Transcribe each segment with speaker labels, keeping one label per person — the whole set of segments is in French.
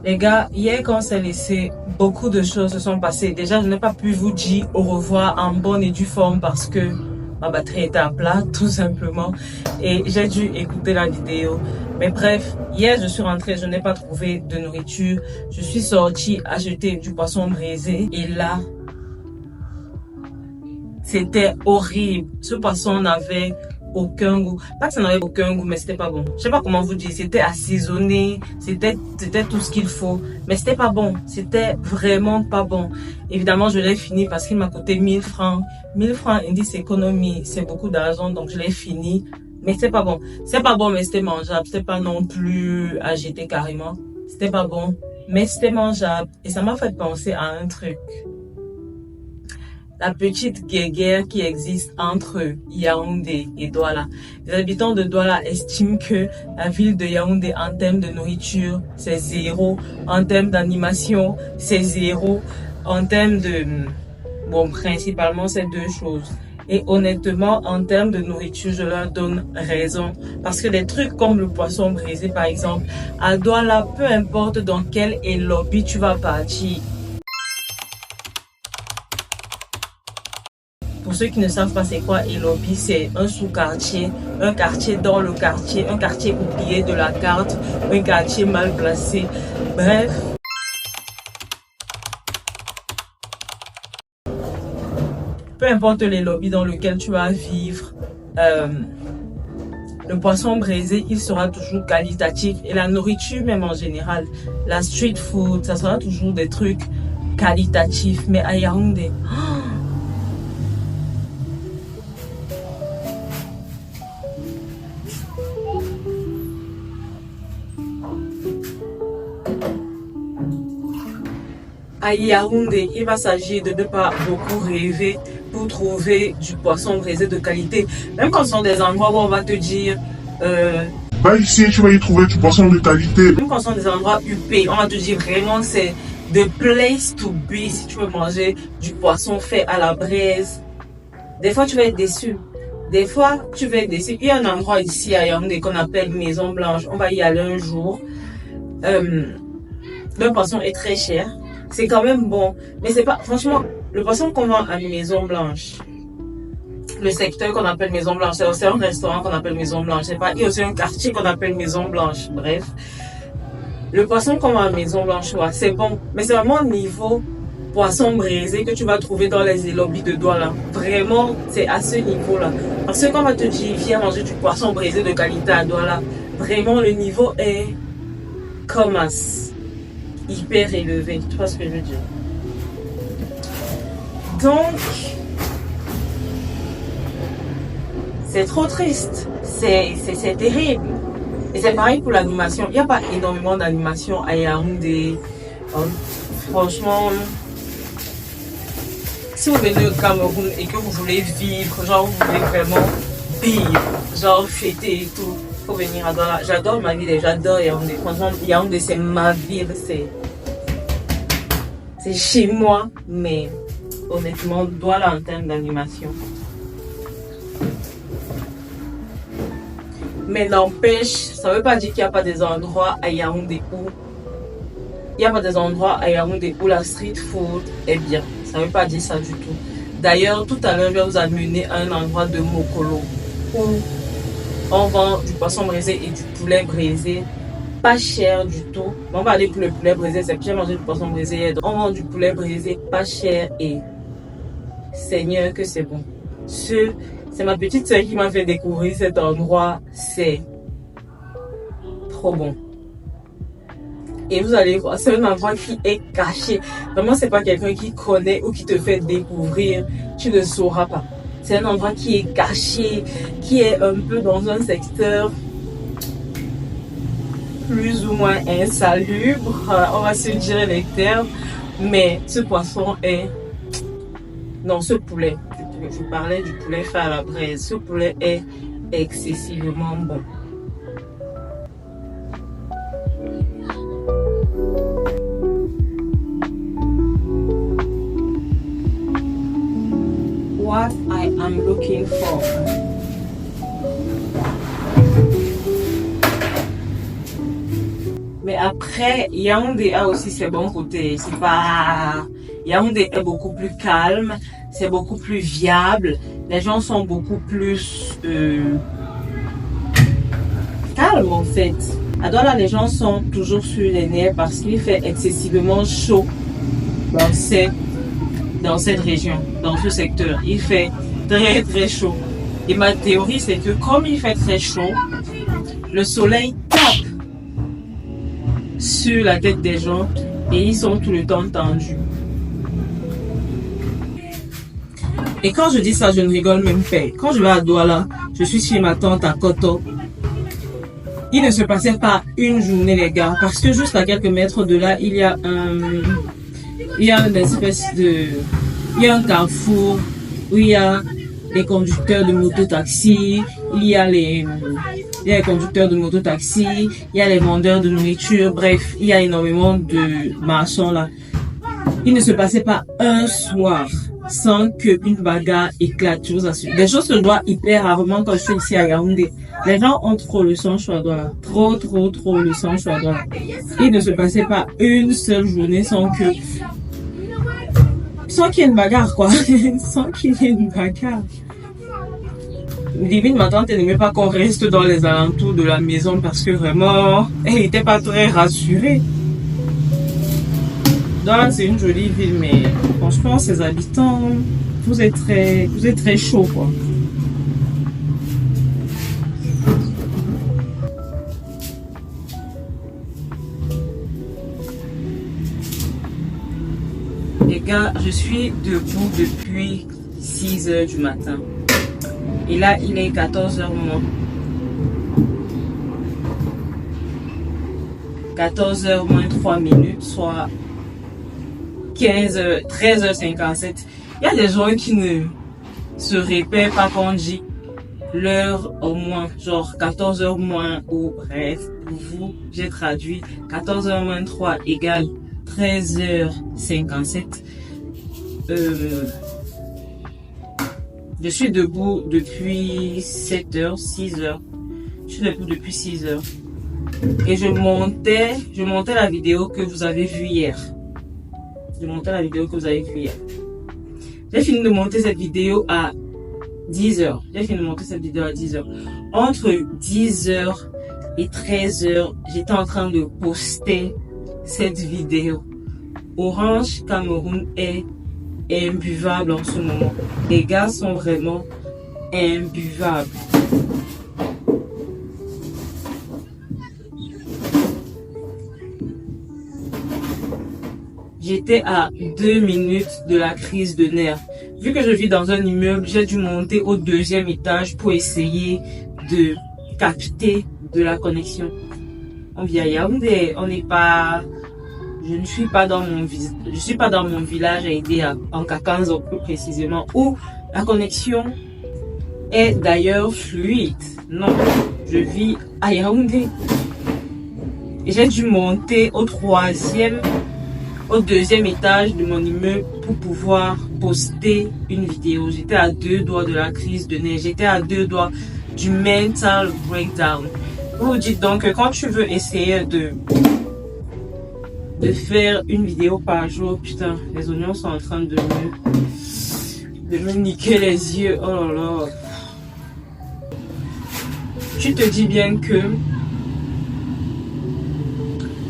Speaker 1: Les gars, hier quand on s'est laissé, beaucoup de choses se sont passées. Déjà, je n'ai pas pu vous dire au revoir en bonne et due forme parce que ma batterie était à plat, tout simplement. Et j'ai dû écouter la vidéo. Mais bref, hier, je suis rentrée, je n'ai pas trouvé de nourriture. Je suis sortie acheter du poisson braisé. Et là, c'était horrible. Ce poisson n'avait aucun goût. Pas que ça n'avait aucun goût, mais c'était pas bon. Je sais pas comment vous dire. C'était assaisonné. C'était tout ce qu'il faut. Mais c'était pas bon. C'était vraiment pas bon. Évidemment, je l'ai fini parce qu'il m'a coûté 1000 francs. 1000 francs, indice économie. C'est beaucoup d'argent. Donc, je l'ai fini. Mais c'est pas bon. C'est pas bon, mais c'était mangeable. C'était pas non plus à jeter carrément. C'était pas bon. Mais c'était mangeable. Et ça m'a fait penser à un truc. La petite guerre qui existe entre Yaoundé et Douala. Les habitants de Douala estiment que la ville de Yaoundé, en termes de nourriture, c'est zéro. En termes d'animation, c'est zéro. En termes de... Bon, principalement, c'est deux choses. Et honnêtement, en termes de nourriture, je leur donne raison. Parce que des trucs comme le poisson braisé, par exemple, à Douala, peu importe dans quel lobby tu vas partir, pour ceux qui ne savent pas c'est quoi Elobi, c'est un sous-quartier, un quartier dans le quartier, un quartier oublié de la carte, un quartier mal placé. Bref. Peu importe les lobbies dans lesquels tu vas vivre, le poisson braisé, il sera toujours qualitatif. Et la nourriture même en général, la street food, ça sera toujours des trucs qualitatifs. Mais à Yaoundé... À Yaoundé, il va s'agir de ne pas beaucoup rêver pour trouver du poisson braisé de qualité. Même quand ce sont des endroits où on va te dire...
Speaker 2: Va ici, tu vas y trouver du poisson de qualité.
Speaker 1: Même quand ce sont des endroits huppés, on va te dire vraiment c'est the place to be si tu veux manger du poisson fait à la braise. Des fois, tu vas être déçu. Des fois, tu vas être déçu. Il y a un endroit ici à Yaoundé qu'on appelle Maison Blanche. On va y aller un jour. Le poisson est très cher. C'est quand même bon, mais c'est pas, franchement, le poisson qu'on vend à Maison Blanche, le secteur qu'on appelle Maison Blanche, c'est aussi un restaurant qu'on appelle Maison Blanche, c'est pas, il y a aussi un quartier qu'on appelle Maison Blanche, bref. Le poisson qu'on vend à Maison Blanche, ouais, c'est bon, mais c'est vraiment au niveau poisson braisé que tu vas trouver dans les lobbies de Douala. Vraiment, c'est à ce niveau-là. Parce que quand on va te dire, viens manger du poisson braisé de qualité à Douala, vraiment le niveau est comme hyper élevé, tu vois ce que je veux dire. Donc, c'est trop triste, c'est terrible. Et c'est pareil pour l'animation. Il n'y a pas énormément d'animation à Yaoundé. Franchement, si vous venez au Cameroun et que vous voulez vivre, genre vous voulez vraiment vivre, genre fêter et tout, faut venir à Douala. J'adore ma ville, j'adore Yaoundé. Franchement, Yaoundé c'est ma ville, c'est chez moi, mais honnêtement, Douala en termes d'animation. Mais n'empêche, ça ne veut pas dire qu'il n'y a pas des endroits à Yaoundé où la street food est bien. Ça ne veut pas dire ça du tout. D'ailleurs, tout à l'heure, je vais vous amener à un endroit de Mokolo où on vend du poisson braisé et du poulet braisé. Pas cher du tout. On va aller pour le poulet braisé, c'est que j'ai mangé du poisson braisé. On vend du poulet braisé pas cher et Seigneur que c'est bon. C'est ma petite soeur qui m'a fait découvrir cet endroit. C'est trop bon. Et vous allez voir, c'est un endroit qui est caché. Vraiment, c'est pas quelqu'un qui connaît ou qui te fait découvrir. Tu ne sauras pas. C'est un endroit qui est caché, qui est un peu dans un secteur plus ou moins insalubre, on va se dire les termes, mais ce poisson est... Non, ce poulet, je parlais du poulet fait à la braise, ce poulet est excessivement bon. What I am looking for. Mais à Après, Yaoundé a aussi ses bons côtés. C'est pas... Yaoundé est beaucoup plus calme, c'est beaucoup plus viable. Les gens sont beaucoup plus calmes en fait. À Douala, les gens sont toujours sur les nerfs parce qu'il fait excessivement chaud dans cette région, dans ce secteur. Il fait très très chaud. Et ma théorie, c'est que comme il fait très chaud, le soleil tape sur la tête des gens et ils sont tout le temps tendus. Et quand je dis ça, je ne rigole même pas. Quand je vais à Douala, je suis chez ma tante à Koto. Il ne se passait pas une journée, les gars, parce que juste à quelques mètres de là, il y a un carrefour où il y a les conducteurs de moto-taxi, il y a les conducteurs de moto-taxi, il y a les vendeurs de nourriture, bref, il y a énormément de marchands là. Il ne se passait pas un soir sans qu'une bagarre éclate, je vous assure. Des choses se voient hyper rarement quand je suis ici à Yaoundé. Les gens ont trop le sang chaud à Douala. Trop le sang chaud à Douala. Il ne se passait pas une seule journée sans qu'il y ait une bagarre, quoi. Sans qu'il y ait une bagarre. Limite, ma tante n'aimait pas qu'on reste dans les alentours de la maison parce que vraiment, elle n'était pas très rassurée. Douala, c'est une jolie ville, mais franchement, ses habitants, vous êtes très chaud, quoi. Les gars, je suis debout depuis 6 h du matin. Et là, il est 14 h moins. 14 h moins 3 minutes, soit 13 h 57. Il y a des gens qui ne se répètent pas quand on dit l'heure au moins, genre 14 h moins, ou bref, pour vous, j'ai traduit 14 h moins 3 égale 13 h 57. Je suis debout depuis 7 h, 6 h. Je suis debout depuis 6 h. Et je montais la vidéo que vous avez vue hier. J'ai fini de monter cette vidéo à 10 h. Entre 10 h et 13 h, j'étais en train de poster cette vidéo. Orange Cameroun est imbuvable en ce moment. Les gars sont vraiment imbuvables. J'étais à 2 minutes de la crise de nerfs. Vu que je vis dans un immeuble, j'ai dû monter au 2e étage pour essayer de capter de la connexion. On vit à Yaoundé, je ne suis pas dans mon village à aider en Kakanzo plus précisément, où la connexion est d'ailleurs fluide. Non, je vis à Yaoundé. Et j'ai dû monter au 2e étage de mon immeuble pour pouvoir poster une vidéo. J'étais à 2 doigts de la crise de nerfs. J'étais à 2 doigts du mental breakdown. Vous dites donc que quand tu veux essayer de faire une vidéo par jour, putain, les oignons sont en train de me niquer les yeux. Oh là là. Tu te dis bien que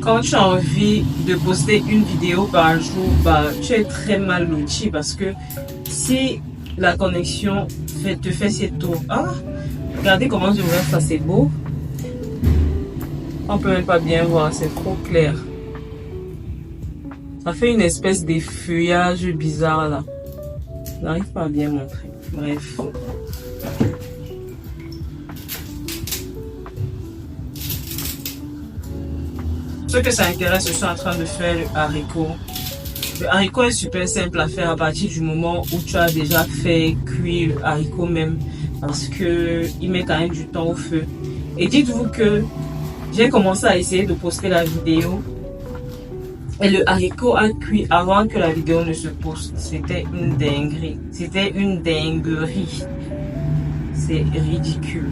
Speaker 1: quand tu as envie de poster une vidéo par jour, tu es très mal loti parce que si la connexion te fait ses tours. Ah, regardez comment je vois ça, c'est beau. On peut même pas bien voir, c'est trop clair. Ça fait une espèce de feuillage bizarre là. Je n'arrive pas à bien montrer. Bref. Ceux que ça intéresse, je suis en train de faire le haricot. Le haricot est super simple à faire à partir du moment où tu as déjà fait cuire le haricot même. Parce que il met quand même du temps au feu. Et dites-vous que j'ai commencé à essayer de poster la vidéo. Et le haricot a cuit avant que la vidéo ne se poste. C'était une dinguerie. C'était une dinguerie. C'est ridicule.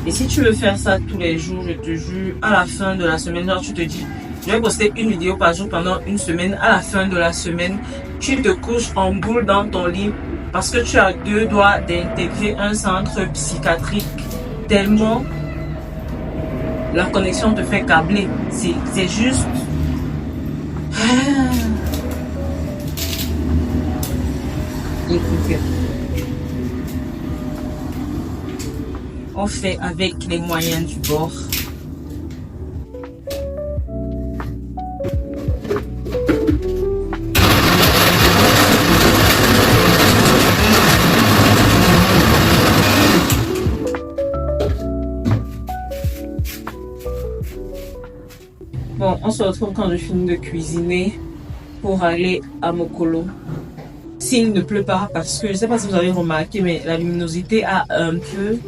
Speaker 1: Et si tu veux faire ça tous les jours, je te jure, à la fin de la semaine, genre tu te dis, je vais poster une vidéo par jour pendant une semaine. À la fin de la semaine, tu te couches en boule dans ton lit parce que tu as 2 doigts d'intégrer un centre psychiatrique tellement la connexion te fait câbler. C'est juste... Écoutez. On fait avec les moyens du bord. Bon, on se retrouve quand je finis de cuisiner pour aller à Mokolo. S'il ne pleut pas, parce que je ne sais pas si vous avez remarqué, mais la luminosité a un peu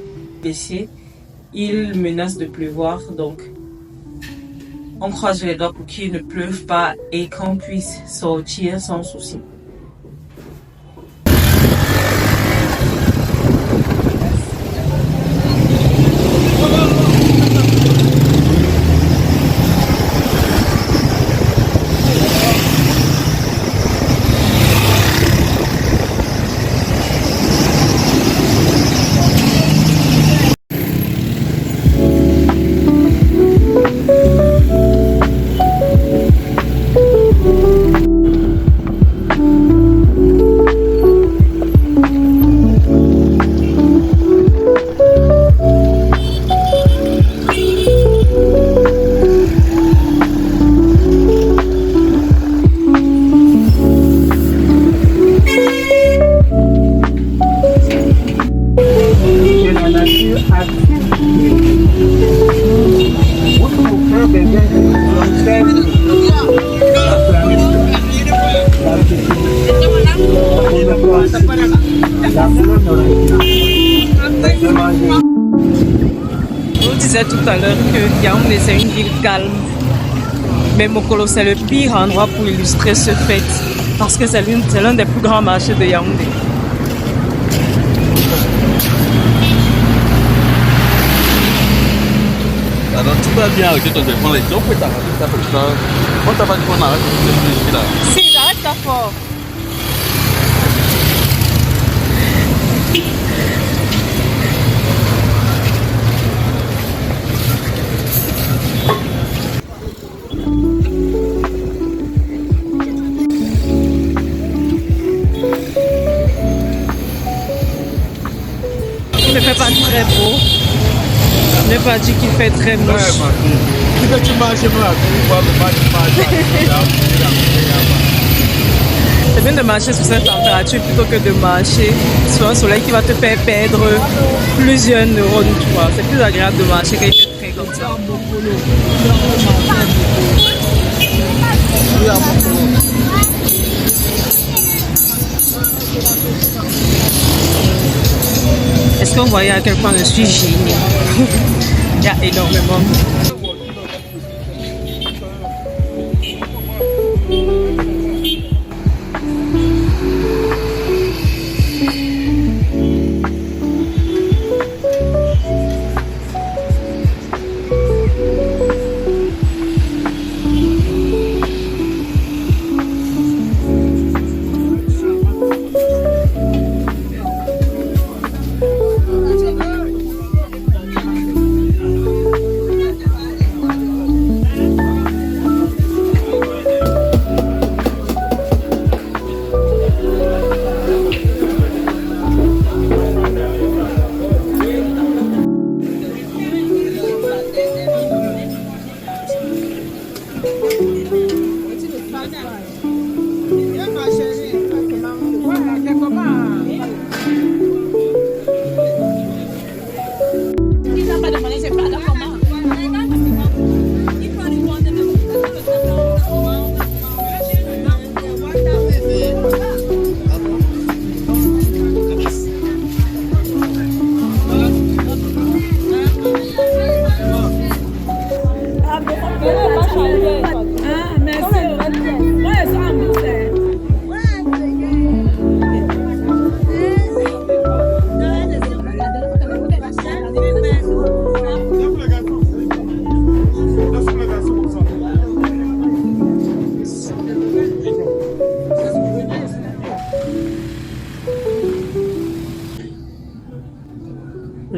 Speaker 1: baissé. Il menace de pleuvoir, donc on croise les doigts pour qu'il ne pleuve pas et qu'on puisse sortir sans souci. Je vous disais tout à l'heure que Yaoundé c'est une ville calme, mais Mokolo c'est le pire endroit pour illustrer ce fait, parce que c'est l'un des plus grands marchés de Yaoundé.
Speaker 3: Alors tu vas bien arrêter ton téléphone, on peut t'arrêter ça comme ça. On t'a pas dit qu'on arrête de téléphone là.
Speaker 1: Si, j'arrête ça fort. Il ne fait pas très beau. Je n'ai pas dit qu'il fait très moche. C'est bien de marcher sous cette température plutôt que de marcher sous un soleil qui va te faire perdre plusieurs neurones. Tu vois. C'est plus agréable de marcher quand il fait très comme ça. Est-ce que vous voyez à quel point je suis gênée? Il y a énormément.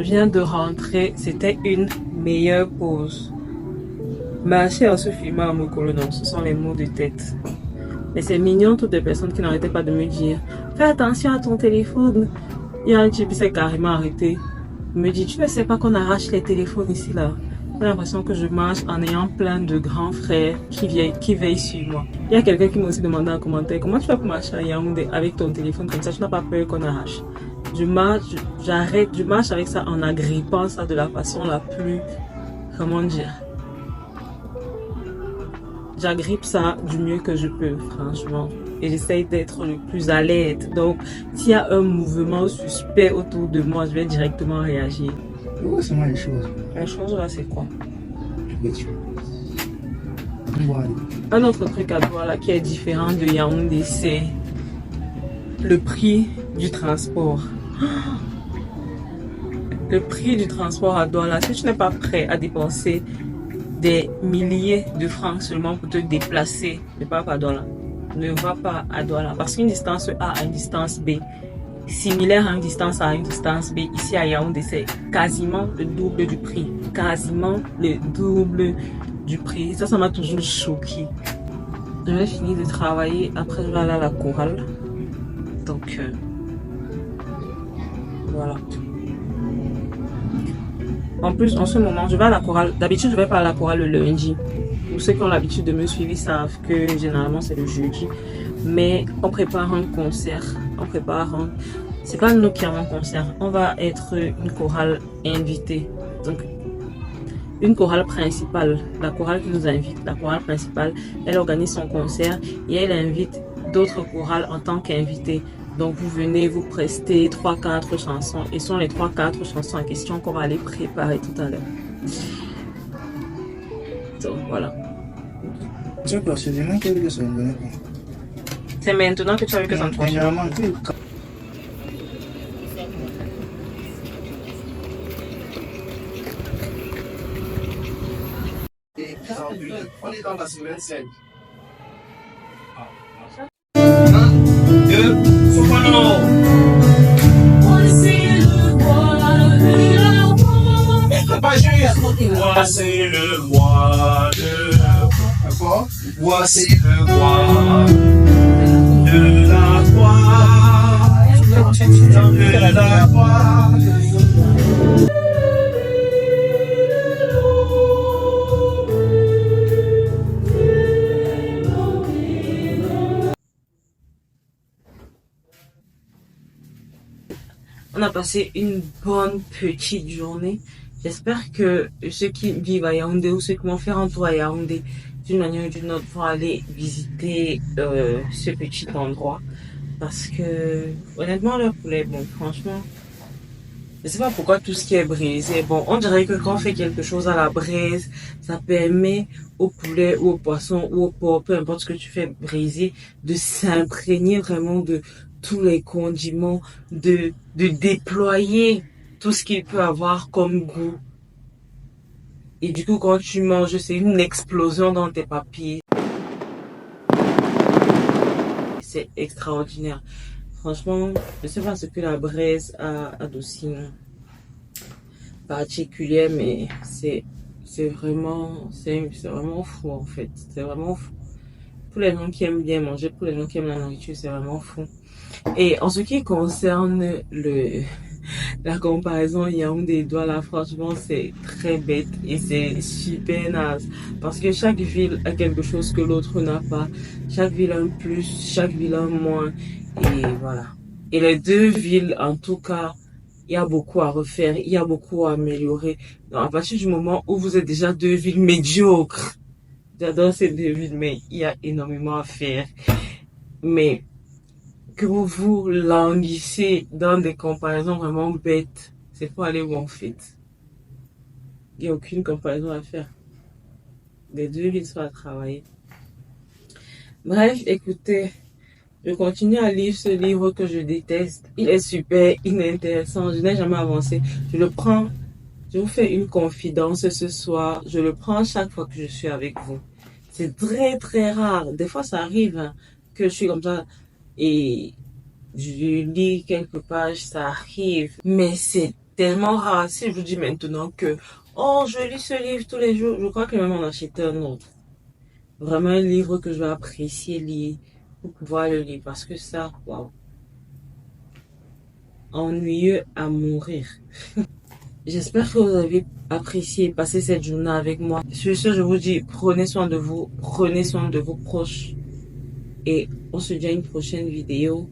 Speaker 1: viens de rentrer, c'était une meilleure pause. Marcher en se filmant à Mokolo, non, ce sont les mots de tête. Mais c'est mignon, toutes les personnes qui n'arrêtaient pas de me dire fais attention à ton téléphone. Il y a un type qui s'est carrément arrêté. Il me dit tu ne sais pas qu'on arrache les téléphones ici là. J'ai l'impression que je marche en ayant plein de grands frères qui veillent sur moi. Il y a quelqu'un qui m'a aussi demandé en commentaire comment tu fais pour marcher à Yaoundé avec ton téléphone comme ça, tu n'as pas peur qu'on arrache. Je marche avec ça en agrippant ça de la façon la plus, comment dire, j'agrippe ça du mieux que je peux, franchement. Et j'essaye d'être le plus alerte. Donc, s'il y a un mouvement suspect autour de moi, je vais directement réagir.
Speaker 4: Où sont les choses?
Speaker 1: La chose là, c'est quoi?
Speaker 4: Voilà.
Speaker 1: Un autre truc à Douala qui est différent de Yaoundé, c'est le prix du transport. Le prix du transport à Douala, si tu n'es pas prêt à dépenser des milliers de francs seulement pour te déplacer, ne va pas à Douala. Ne va pas à Douala. Parce qu'une distance A à une distance B, similaire à une distance A à une distance B, ici à Yaoundé, c'est quasiment le double du prix. Quasiment le double du prix. Ça m'a toujours choqué. Je vais finir de travailler. Après, je vais aller à la chorale. Donc, voilà. En plus, en ce moment, je vais à la chorale. D'habitude, je vais pas à la chorale le lundi. Pour ceux qui ont l'habitude de me suivre, ils savent que généralement, c'est le jeudi. Mais on prépare un concert. C'est pas nous qui avons un concert. On va être une chorale invitée. Donc, une chorale principale, la chorale qui nous invite, la chorale principale, elle organise son concert et elle invite d'autres chorales en tant qu'invitée. Donc vous venez vous prester 3-4 chansons et ce sont les 3-4 chansons en question qu'on va aller préparer tout à l'heure. Donc voilà.
Speaker 4: C'est procédurement quelque chose.
Speaker 1: C'est maintenant que tu as vu que ça me touche.
Speaker 4: On est dans la semaine 5.
Speaker 5: Voici le roi voici le roi de la croix, de la croix.
Speaker 1: On a passé une bonne petite journée. J'espère que ceux qui vivent à Yaoundé ou ceux qui vont faire un tour à Yaoundé d'une manière ou d'une autre vont aller visiter ce petit endroit. Parce que honnêtement, le poulet, bon, franchement, je sais pas pourquoi tout ce qui est brisé. Bon, on dirait que quand on fait quelque chose à la braise, ça permet au poulet ou au poisson ou au porc, peu importe ce que tu fais briser, de s'imprégner vraiment de tous les condiments, de déployer tout ce qu'il peut avoir comme goût. Et du coup, quand tu manges, c'est une explosion dans tes papilles. C'est extraordinaire. Franchement, je sais pas ce que la braise a d'aussi particulier, mais c'est vraiment fou en fait. C'est vraiment fou. Pour les gens qui aiment bien manger, pour les gens qui aiment la nourriture, c'est vraiment fou. Et en ce qui concerne la comparaison Yaoundé et Douala, franchement, c'est très bête et c'est super naze. Parce que chaque ville a quelque chose que l'autre n'a pas. Chaque ville a un plus, chaque ville a un moins. Et voilà. Et les deux villes, en tout cas, il y a beaucoup à refaire, il y a beaucoup à améliorer. Donc, à partir du moment où vous êtes déjà deux villes médiocres, j'adore ces deux villes, mais il y a énormément à faire. Mais que vous vous languissez dans des comparaisons vraiment bêtes, c'est pour aller où en fait. Il n'y a aucune comparaison à faire. Les deux villes sont à travailler. Bref, écoutez, je continue à lire ce livre que je déteste. Il est super inintéressant. Je n'ai jamais avancé. Je le prends. Je vous fais une confidence ce soir. Je le prends chaque fois que je suis avec vous. C'est très très rare. Des fois ça arrive hein, que je suis comme ça et je lis quelques pages, ça arrive. Mais c'est tellement rare. Si je vous dis maintenant que, oh, je lis ce livre tous les jours, je crois que même en acheter un autre. Vraiment un livre que je vais apprécier lire pour pouvoir le lire. Parce que ça, waouh. Ennuyeux à mourir. J'espère que vous avez apprécié passer cette journée avec moi. Sur ce, je vous dis, prenez soin de vous, prenez soin de vos proches. Et on se dit à une prochaine vidéo.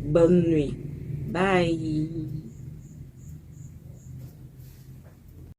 Speaker 1: Bonne nuit. Bye.